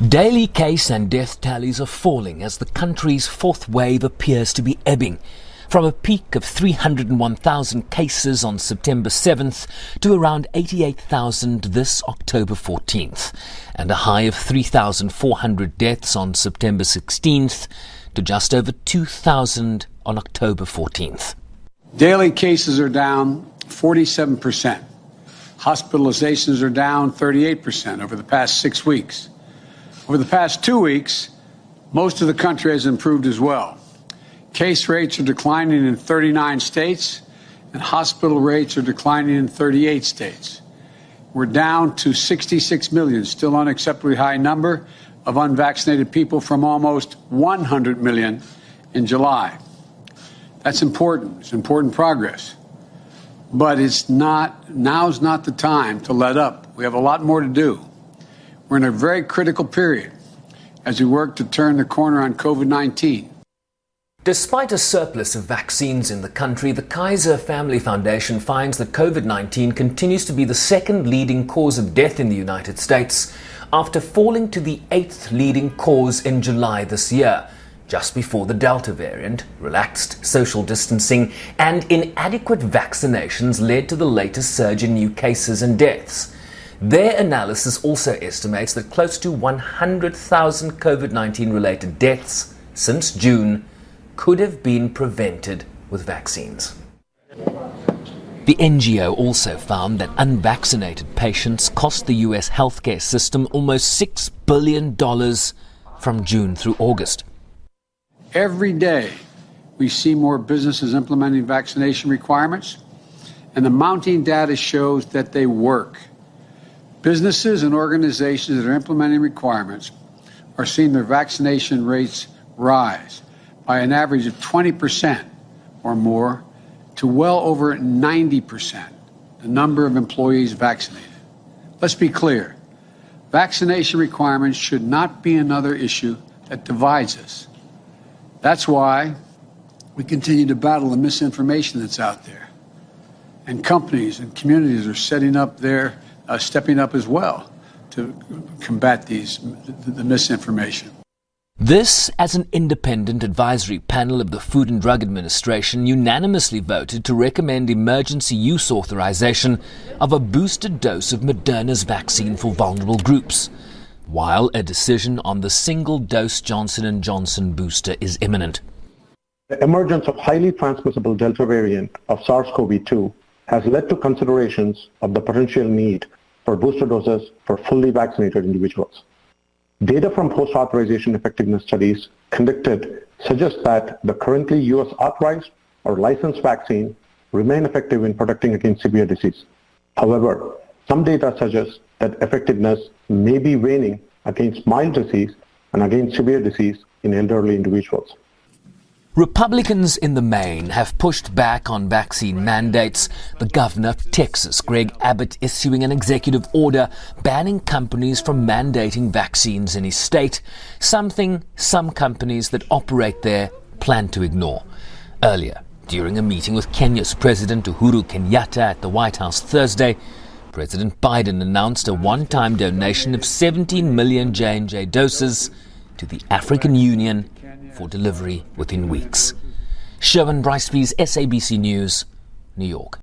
Daily case and death tallies are falling as the country's fourth wave appears to be ebbing. From a peak of 301,000 cases on September 7th to around 88,000 this October 14th, and a high of 3,400 deaths on September 16th to just over 2,000 on October 14th. Daily cases are down 47%. Hospitalizations are down 38% over the past 6 weeks. Over the past 2 weeks, most of the country has improved as well. Case rates are declining in 39 states, and hospital rates are declining in 38 states. We're down to 66 million, still an unacceptably high number of unvaccinated people from almost 100 million in July. That's important. It's important progress. But now's not the time to let up. We have a lot more to do. We're in a very critical period as we work to turn the corner on COVID-19. Despite a surplus of vaccines in the country, the Kaiser Family Foundation finds that COVID-19 continues to be the second leading cause of death in the United States, after falling to the 8th leading cause in July this year, just before the Delta variant, relaxed social distancing, and inadequate vaccinations led to the latest surge in new cases and deaths. Their analysis also estimates that close to 100,000 COVID-19 related deaths since June could have been prevented with vaccines. The NGO also found that unvaccinated patients cost the US healthcare system almost $6 billion from June through August. Every day, we see more businesses implementing vaccination requirements, and the mounting data shows that they work. Businesses and organizations that are implementing requirements are seeing their vaccination rates rise by an average of 20% or more to well over 90%, the number of employees vaccinated. Let's be clear. Vaccination requirements should not be another issue that divides us. That's why we continue to battle the misinformation that's out there. And companies and communities are stepping up as well to combat the misinformation. This, as an independent advisory panel of the Food and Drug Administration unanimously voted to recommend emergency use authorization of a boosted dose of Moderna's vaccine for vulnerable groups, while a decision on the single-dose Johnson & Johnson booster is imminent. The emergence of highly transmissible Delta variant of SARS-CoV-2 has led to considerations of the potential need for booster doses for fully vaccinated individuals. Data from post-authorization effectiveness studies conducted suggest that the currently US authorized or licensed vaccine remain effective in protecting against severe disease. However, some data suggests that effectiveness may be waning against mild disease and against severe disease in elderly individuals. Republicans in the main have pushed back on vaccine mandates, the governor of Texas, Greg Abbott, issuing an executive order banning companies from mandating vaccines in his state, something some companies that operate there plan to ignore. Earlier, during a meeting with Kenya's President Uhuru Kenyatta at the White House Thursday, President Biden announced a one-time donation of 17 million J&J doses to the African Union for delivery within weeks. Sherwin Briceby's SABC News, New York.